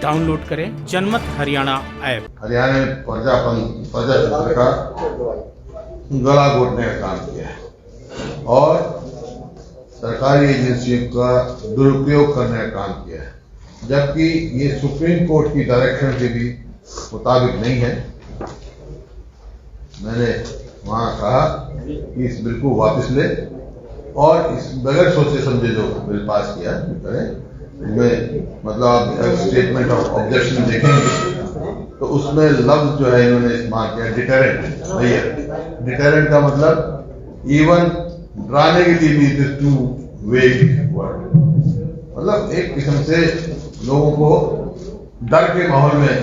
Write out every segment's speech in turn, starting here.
Download करें जनमत Haryana app. Haryana में प्रजातंत्र का गला घोटने का काम किया है और सरकारी एजेंसियों का दुरुपयोग करने का काम किया है, जबकि ये सुप्रीम कोर्ट की डायरेक्शन के भी मुताबिक नहीं है। मैंने वहां कहा कि इस बिल को वापस ले और इस बगैर सोचे समझे जो बिल पास किया करें। इसमें मतलब आप स्टेटमेंट ऑफ ऑब्जेक्शन देखेंगे तो उसमें लफ्ज जो है इन्होंने इस्तेमाल किया डिटरेंट। भैया डिटरेंट का मतलब इवन डराने के लिए भी इट इज टू वेग वर्ड, मतलब एक किस्म से लोगों को डर के माहौल में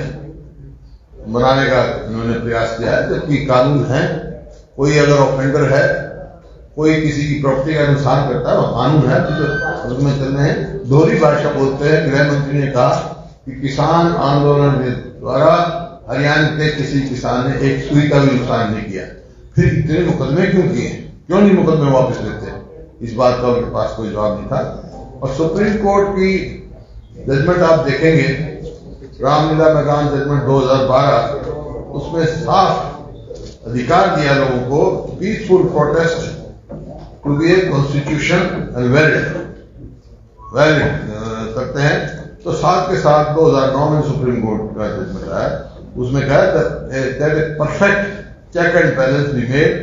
बनाने का इन्होंने प्रयास किया है। जबकि कानून है, कोई अगर ऑफेंडर है, कोई किसी की प्रॉपर्टी का नुकसान करता है, वो कानून है तो उसमें चलने हैं। दोहरी भाषा बोलते हैं। गृह मंत्री ने कहा कि किसान आंदोलन के द्वारा हरियाणा के किसी किसान ने एक सुई का भी नुकसान नहीं किया। फिर इतने मुकदमे क्यों किए, क्यों नहीं मुकदमे वापस लेते? इस बात का उनके पास कोई जवाब नहीं था। और सुप्रीम कोर्ट की जजमेंट आप देखेंगे, रामलीला मैदान जजमेंट 2012, उसमें साफ अधिकार दिया लोगों को peaceful protest to be a constitution and valid करते हैं। तो साथ के साथ 2009 में सुप्रीम कोर्ट का जजमेंट आया, उसमें कहा that a perfect check and balance be made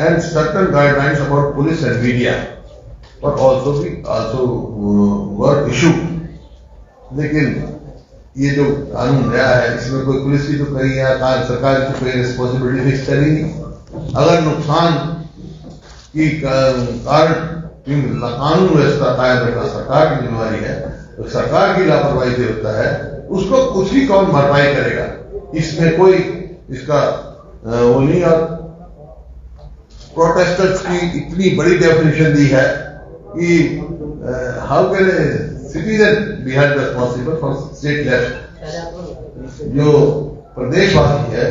and certain guidelines about police and media but also were issued। लेकिन ये जो कानून नया है इसमें कोई पुलिस की तो कहीं या सरकार की कोई रिस्पॉन्सिबिलिटी फिक्स करी नहीं। अगर नुकसान की कारण कानून व्यवस्था कायम रखना सरकार की जिम्मेवारी है, तो सरकार की लापरवाही से होता है, उसको उसकी कौन भरपाई करेगा? इसमें कोई इसका वो नहीं। और प्रोटेस्टर्स की इतनी बड़ी डेफिनेशन दी है कि how can a citizen be held responsible for state left. जो प्रदेशवासी है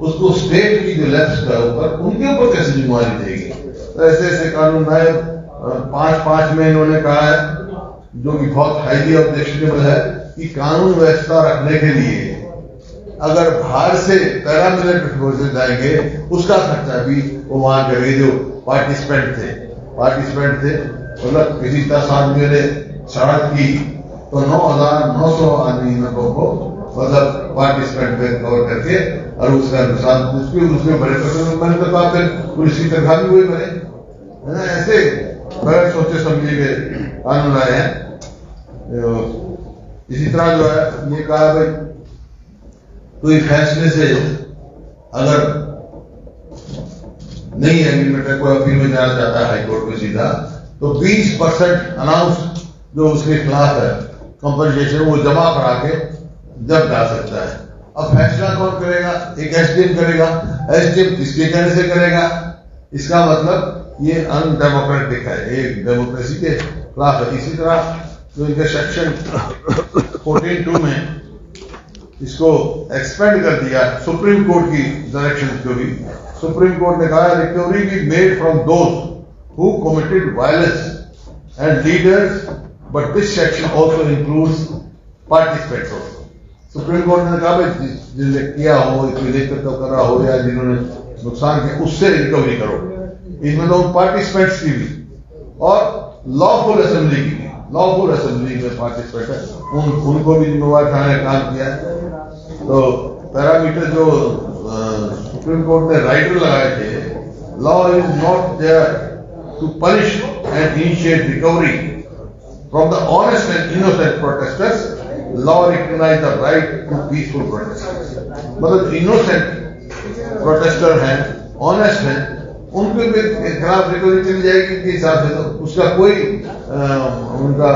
उसको स्टेट की जो लेफ्ट का ऊपर उनके ऊपर कैसे जिम्मेवारी देगी? तो ऐसे ऐसे कानून आए 5-5 में इन्होंने कहा है, जो कि बहुत हाईली ऑब्जेक्शनेबल है, कि कानून व्यवस्था रखने के लिए अगर बाहर से पैरामिलिट्री फोर्सेज आएंगे उसका खर्चा भी वो वहां करेंगे। जो पार्टिसिपेंट थे मतलब किसी 10 आदमियों ने सड़क की तो 9,900 आदमी को मतलब पार्टिसिपेंट पे कवर करके और उसका नुकसान उसमें बड़े मैंने तो कहा फिर पुलिस की तनख्वाह भी वही बने है ना। ऐसे बगैर सोचे समझे के कानून आए हैं। इसी तरह जो है ये कहा भाई कोई फैसले से अगर नहीं एग्रीमेंट है, कोई अपील में जाना चाहता है हाईकोर्ट में सीधा, तो 20% अनाउंस जो उसके खिलाफ है कंपनसेशन वो जमा करा के जब जा सकता है। अब फैसला कौन करेगा? एक एसडीएम करेगा। एसडीएम किसके कहने से करेगा? इसका मतलब ये अनडेमोक्रेटिक है, एक डेमोक्रेसी के खिलाफ है। इसी तरह जो इनके सेक्शन 14(2) में इसको एक्सपेंड कर दिया सुप्रीम कोर्ट की डायरेक्शन को भी। सुप्रीम कोर्ट ने कहा recovery be made from those who committed violence and leaders but this section also includes participants also. Supreme court ने कहा भाई जिसने किया हो, कोई नेतृत्व कर रहा हो या जिन्होंने नुकसान किया उससे रिकवरी करो। इसमें लोग पार्टिसिपेंट्स की भी और लॉफुल असेंबली की, लॉफुल असेंबली में पार्टिसिपेंट है उनको भी जिम्मेवार ठहराने का काम किया। तो पैरामीटर जो सुप्रीम कोर्ट ने राइटर लगाए थे, law is not there to punish and initiate recovery from the honest and innocent protesters, law recognise the right to peaceful protest. मतलब इनोसेंट प्रोटेस्टर हैं, ऑनेस्ट हैं, उनके खिलाफ रिकवरी चली जाएगी उनके हिसाब से, तो उसका कोई उनका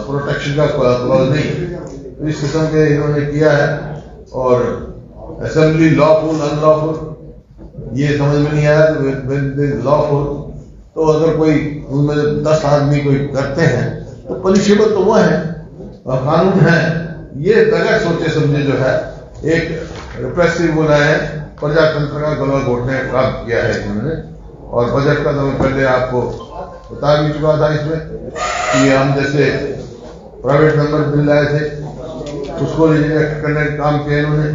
प्रोटेक्शन का क्लॉज नहीं। इस किस्म के इन्होंने किया है। और असेंबली लॉफुल अनलॉफुल ये समझ में नहीं आया। तो लॉफुल तो अगर कोई उनमें 10 आदमी कोई करते हैं तो पनिशेबल तो वो है और कानून है। ये बगैर सोचे समझे जो है एक रिप्रेसिव बोला है, प्रजातंत्र का गला घोटने का काम किया है इन्होंने। और बजट का तो मैं पहले आपको बता भी चुका था इसमें कि हम जैसे प्राइवेट मेंबर बिल लाए थे उसको रिजेक्ट करने का काम किया इन्होंने।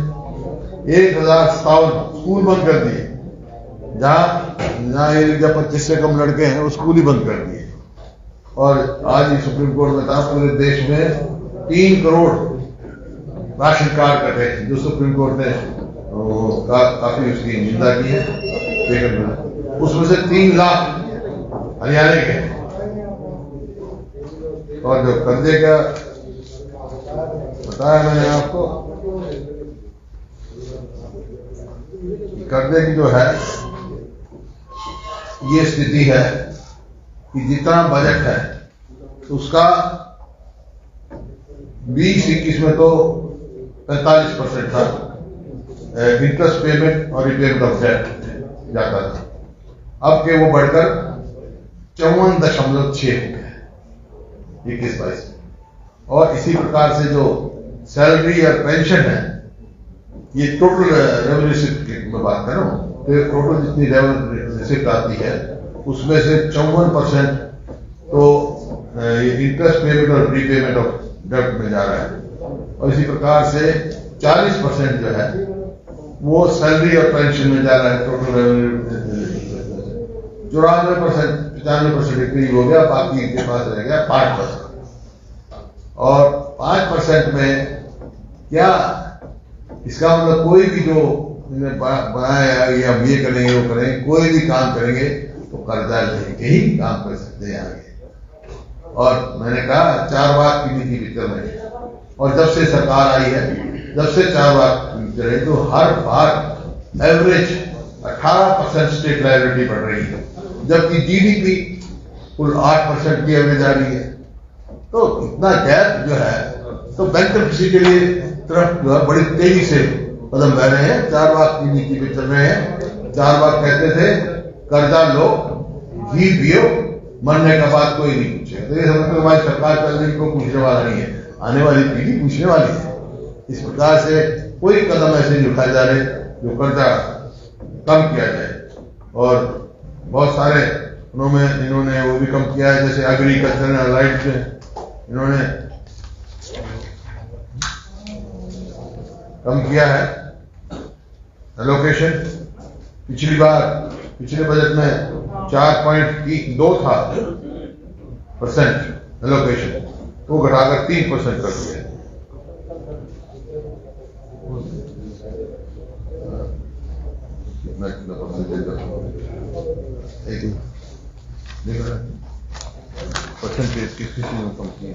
1057 स्कूल बंद कर दिए, जहाँ जहाँ 25 से कम लड़के हैं वो स्कूल ही बंद कर दिए। और आज ही सुप्रीम कोर्ट में था पूरे देश में 3 करोड़ राशन कार्ड कटे, जो सुप्रीम कोर्ट ने काफी उसकी निंदा की है। लेकिन उसमें से 3 लाख हरियाणा के, और जो कर्जे का बताया मैंने आपको, कर्जे की जो है ये स्थिति है कि जितना बजट है उसका 20-21 में तो 45% था इंटरेस्ट पेमेंट और रिपेमेंट ऑफ डेट जाता था, अब के वो बढ़कर 54.6 हो गया 21-22। और इसी प्रकार से जो सैलरी और पेंशन है, ये टोटल रेवेन्यू में बात कर रहा हूँ, तो टोटल जितनी रेवेन्यू आती है उसमें से 54% तो इंटरेस्ट पेमेंट और प्रीपेमेंट ऑफ डेट में जा रहा है। और इसी प्रकार से 40% जो है वो सैलरी और पेंशन में जा रहा है। टोटल रेवेन्यू 94%, 95% करीब हो गया, बाकी इनके पास रह गया 5%। और 5% में क्या, इसका मतलब कोई भी जो बनाया या ये करेंगे वो करेंगे, कोई भी काम करेंगे तो कर्जा लेके ही काम कर सकते हैं आगे। और मैंने कहा 4 बार की नीति भी चल रही है, और जब से सरकार आई है, जब से 4 बार चल रही, तो हर बार एवरेज 18% स्टेट लायबिलिटी बढ़ रही है, जबकि जीडीपी कुल 8% की एवरेज आ रही है। तो इतना गैप जो है, तो बैंकरप्सी के लिए तरफ जो है बड़ी तेजी से कदम बढ़ रहे हैं। 4 बार की नीति पे चल रहे हैं। 4 बार कहते थे कर्जा लो, घी पियो, मरने का बात कोई नहीं पूछेगा। तो ये समझते हमारी सरकार कर्ज को पूछने वाला नहीं है, आने वाली पीढ़ी पूछने वाली है। इस प्रकार से कोई कदम ऐसे नहीं उठाए जा रहे जो कर्जा कम किया जाए। और बहुत सारे इन्होंने वो भी कम किया है, जैसे एग्रीकल्चर राइट इन्होंने कम किया है एलोकेशन। पिछले बजट में 4.2 था % एलोकेशन, वो घटाकर 3% कर दिया। परसेंटेज किस किसी ने कम किया?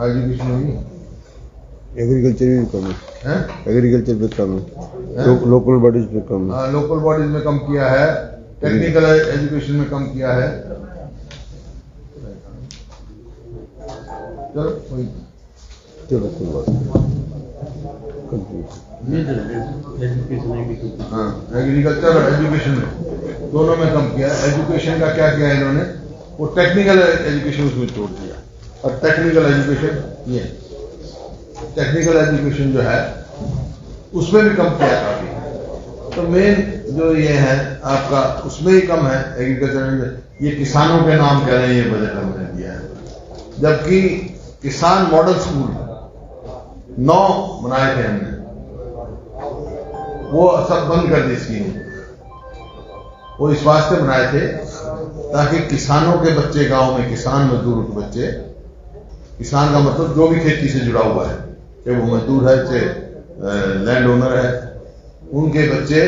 एजुकेशन होगी, एग्रीकल्चर में कम है, एग्रीकल्चर पे कम है, लोकल बॉडीज पे कम है। लोकल बॉडीज में कम किया है, टेक्निकल एजुकेशन में कम किया है। चलो कोई बात हाँ, एग्रीकल्चर और एजुकेशन में दोनों में कम किया। एजुकेशन का क्या किया इन्होंने, वो टेक्निकल एजुकेशन उसमें छोड़ दिया। और टेक्निकल एजुकेशन, ये टेक्निकल एजुकेशन जो है उसमें भी कम किया काफी। तो मेन जो ये है आपका, उसमें ही कम है एग्रीकल्चर में। ये किसानों के नाम कह रहे हैं, ये बजट हमने दिया है, जबकि किसान मॉडल स्कूल 9 बनाए थे हमने, वो सब बंद कर दी स्कीम। वो इस वास्ते बनाए थे ताकि किसानों के बच्चे, गांव में किसान मजदूरों के बच्चे, किसान का मतलब जो भी खेती से जुड़ा हुआ है, चाहे वो मजदूर है चाहे लैंड ओनर है, उनके बच्चे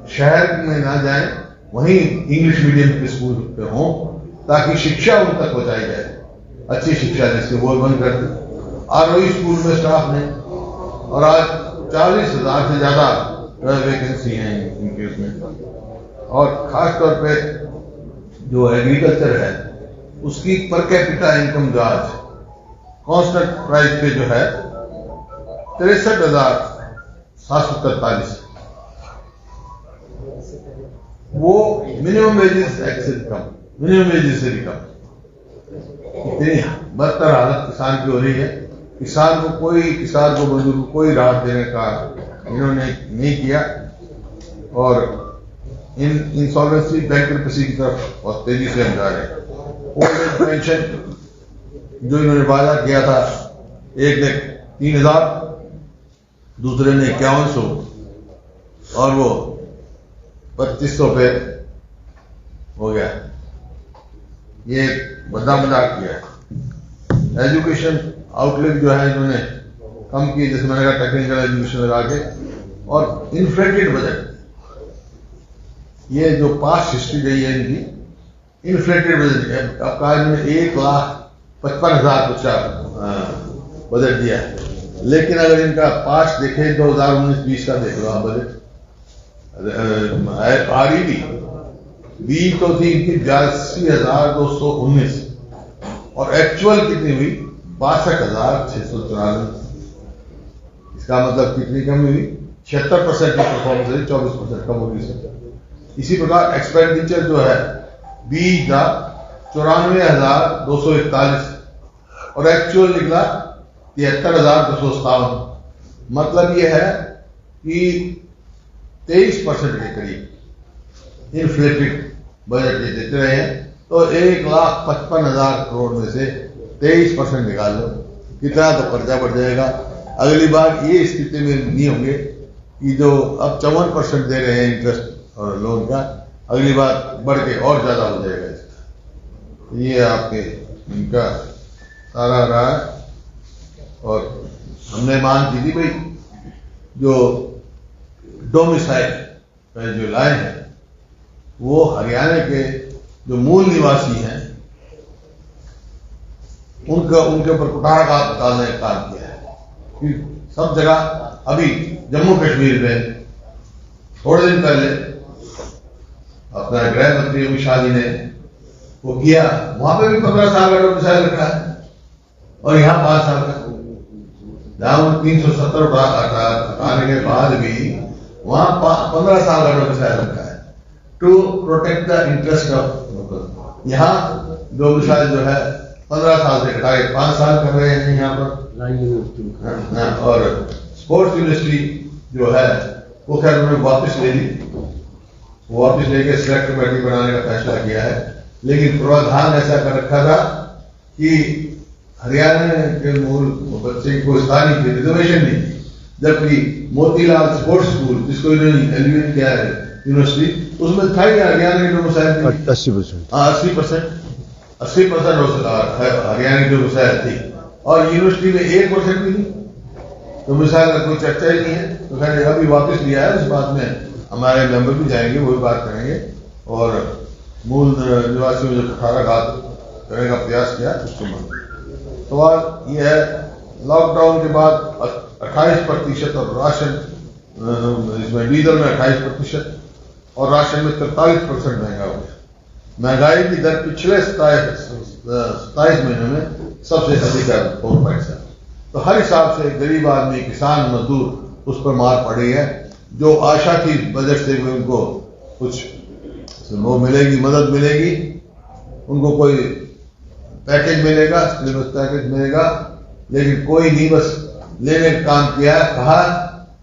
शहर में ना जाएं, वहीं इंग्लिश मीडियम के स्कूल पे हों, ताकि शिक्षा उन तक पहुंचाई जाए, अच्छी शिक्षा, जिससे वो बंद कर दी। आरओई स्कूल में स्टाफ नहीं, और आज 40,000 से ज्यादा वैकेंसी हैं इनके उसमें। और खास तौर पे जो एग्रीकल्चर है उसकी पर कैपिटा इनकम जो आज कांस्टेंट प्राइस पे जो है 63,743, वो मिनिमम वेजेस एक्ट से कम, मिनिमम वेजेस से भी कम। इतनी बदतर हालत किसान की हो रही है। किसान को मजदूर को कोई राहत देने का इन्होंने नहीं किया, और इंसॉल्वेंसी बैंकरप्सी की तरफ बहुत तेजी से हम जा रहे हैं। ओल्ड एज पेंशन जो इन्होंने वादा किया था, एक ने 3,000, दूसरे ने 5100 और वो 2500 पे हो गया। ये बड़ा मजाक किया। एजुकेशन आउटलेट जो है इन्होंने कम की, जैसे मैंने कहा टेक्निकल एजुकेशन लगा के, और इन्फ्लेटेड बजट। ये जो पास्ट हिस्ट्री रही है इनकी, इन्फ्लेटेड बजट है। अब कहा इन्होंने 1,55,000 कुछ बजट दिया है, लेकिन अगर इनका पास्ट देखें 2019-20 का देख लो आप बजट, REB बी तो थी इनकी 82,219 और एक्चुअल कितनी हुई 62,694। इसका मतलब कितनी कमी हुई? 76% की परफॉर्मेंस हुई, 24% कम होगी। इसी प्रकार एक्सपेंडिचर जो है बी का 94,241 और एक्चुअल निकला 73,257। मतलब यह है कि 23% के करीब इन्फ्लेटेड बजट ये देते रहे हैं। तो 1,55,000 करोड़ में से 23% निकाल लो, कितना तो कर्जा बढ़ जाएगा। अगली बार ये स्थिति में नहीं होंगे कि जो अब 54% दे रहे हैं इंटरेस्ट और लोन का, अगली बार बढ़ के और ज्यादा हो जाएगा इसका। ये आपके इनका सारा रहा है। और हमने मांग की थी भाई जो डोमिसाइल जो लाए हैं वो हरियाणा के जो मूल निवासी हैं उनके ऊपर कुठाराघात डालने का काम किया है। कि सब जगह, अभी जम्मू कश्मीर में थोड़े दिन पहले अपना गृह मंत्री अमित शाह जी ने वो किया, वहां पे भी 15 साल का डोमिसाइल रखा है और यहाँ 5 साल का। जहां 370 हटाने के बाद भी वहां 15 साल का डोमिसाइल रखा है to protect the interest of local. यहाँ डोमिसाइल जो है 15 साल से घटा के 5 साल कर रहे हैं यहाँ पर। और स्पोर्ट्स यूनिवर्सिटी जो है वो खैर उन्होंने वापस ले ली, वो वापस लेके सिलेक्ट कमेटी बनाने का फैसला किया है। लेकिन प्रावधान ऐसा कर रखा था कि हरियाणा के मूल बच्चे को स्थानीय की रिजर्वेशन नहीं, जबकि मोतीलाल स्पोर्ट्स स्कूल जिसको इन्होंने एलिवेट किया है यूनिवर्सिटी, उसमें था ही हरियाणा के डोमिसाइल 80% हरियाणा की डोमिसाइल थी और यूनिवर्सिटी में 1% भी नहीं, डोमिसाइल का कोई चर्चा ही नहीं है। तो खैर अभी वापस लिया है, उस बात में हमारे मेंबर भी जाएंगे, वो भी बात करेंगे। और मूल निवासियों में जो कुठाराघात करने का प्रयास किया उसको मांग। सवाल ये है, लॉकडाउन के बाद 28% और राशन, इसमें डीजल में 28% और राशन में 43% महंगा हो गया। महंगाई की दर पिछले 27 महीनों में सबसे अधिक है 4%। तो हर हिसाब से गरीब आदमी, किसान, मजदूर उस पर मार पड़ी है। जो आशा थी बजट से भी उनको कुछ वो मिलेगी, मदद मिलेगी, उनको कोई पैकेज मिलेगा, स्टिमुलस पैकेज मिलेगा, लेकिन कोई नहीं, बस लेने का काम किया है। कहा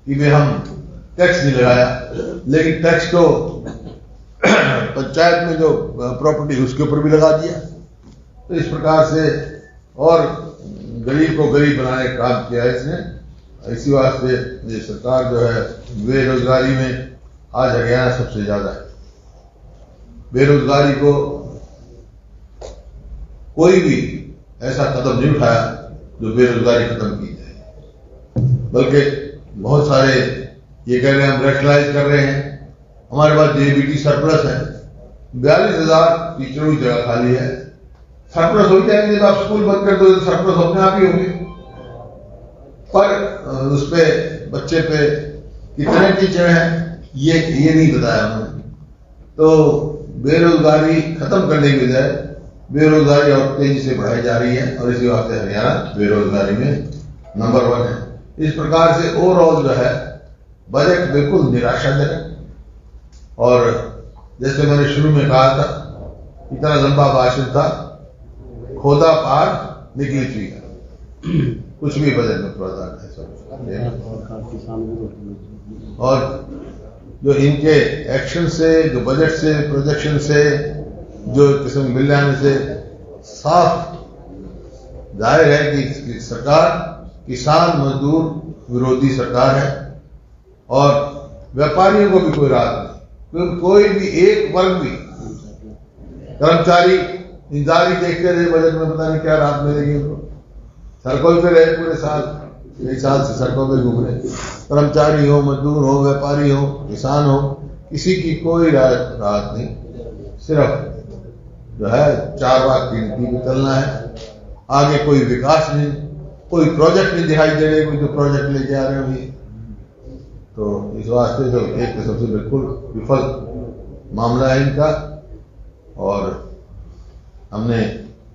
कि भाई हम टैक्स नहीं लगाया, लेकिन टैक्स तो पंचायत में जो प्रॉपर्टी उसके ऊपर भी लगा दिया। तो इस प्रकार से और गरीब को गरीब बनाने का काम किया है इसने। इसी वास्ते ये सरकार जो है बेरोजगारी में आज हरियाणा सबसे ज्यादा है। बेरोजगारी को कोई भी ऐसा कदम नहीं उठाया जो बेरोजगारी खत्म की जाए, बल्कि बहुत सारे ये कह रहे हैं हम रैशनलाइज कर रहे हैं। हमारे पास जेबीटी सरप्लस है, 42,000 टीचरों की जगह खाली है। सरप्लस हो जाएंगे जब आप स्कूल बंद कर दो, सरप्लस अपने आप ही होंगे। पर उस पे बच्चे पे कितने टीचर हैं ये नहीं बताया उन्होंने। तो बेरोजगारी खत्म करने की बजाय बेरोजगारी और तेजी से बढ़ाई जा रही है और इसी वास्ते हरियाणा बेरोजगारी में नंबर 1 है। इस प्रकार से ओवरऑल जो है बजट बिल्कुल निराशाजनक। और जैसे मैंने शुरू में कहा था, इतना लंबा भाषण था, खोदा पार निकली चुई, कुछ भी बजट में प्रावधान है सब। और जो इनके एक्शन से, जो बजट से, प्रोजेक्शन से, जो किस्म मिल जाने से साफ जाहिर है कि इसकी सरकार किसान मजदूर विरोधी सरकार है और व्यापारियों को भी कोई राहत नहीं, क्योंकि कोई भी एक वर्ग भी कर्मचारी इंतजारी देखते रहे बजट में, पता नहीं क्या राहत मिलेगी उनको। सड़कों पे रहे पूरे साल, कई साल से सड़कों पे घूम रहे, कर्मचारी हो, मजदूर हो, व्यापारी हो, किसान हो, किसी की कोई राहत नहीं। सिर्फ जो है 4 लाख की नीति पे चलना है, आगे कोई विकास नहीं, कोई प्रोजेक्ट नहीं दिखाई दे रहे, कोई जो प्रोजेक्ट लेके आ रहे हो ये। तो इस वास्ते तो एक किस्म से बिल्कुल विफल मामला है इनका और हमने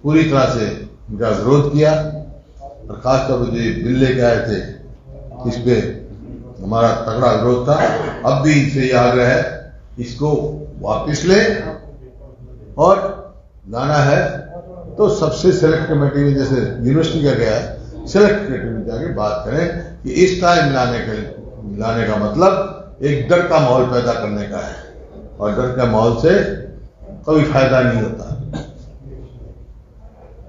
पूरी तरह से इनका विरोध किया और खासतौर पर जो बिल लेके आए थे इस पे हमारा तगड़ा विरोध था। अब भी इनसे ये आग्रह है इसको वापस ले और लाना है तो सबसे सेलेक्ट कमेटी में, जैसे यूनिवर्सिटी का गया है, सेलेक्ट कमेटी में जाके बात करें कि इस टाइम लाने का मतलब एक डर का माहौल पैदा करने का है और डर के माहौल से कोई फायदा नहीं होता।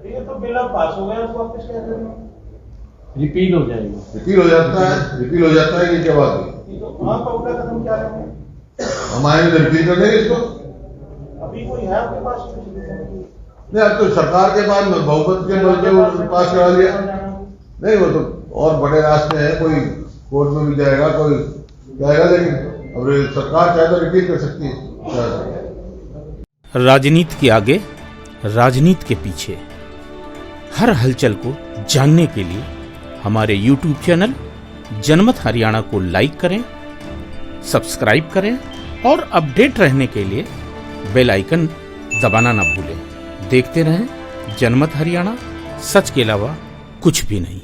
ये तो बिल अब पास हो गया, तो वापस क्या करेंगे? रिपील हो जाएगा। रिपील हो जाता है ये क्या बात हुई? तो वहाँ का उल्टा कदम क्या लेंगे? हम आएंगे तो रिपील कर देंगे इसको। अभी कोई है आपके पास? नहीं, अब तो सरकार के बाद बहुमत के बल पे पास करा लिया। नहीं, वो तो और बड़े रास्ते हैं, कोई कोर्ट में भी जाएगा, कोई जाएगा, लेकिन अब सरकार चाहे तो रिपील कर सकती है। राजनीति के आगे, राजनीति के पीछे, हर हलचल को जानने के लिए हमारे YouTube चैनल जनमत हरियाणा को लाइक करें, सब्सक्राइब करें और अपडेट रहने के लिए बेल आइकन दबाना ना भूलें। देखते रहें जनमत हरियाणा, सच के अलावा कुछ भी नहीं।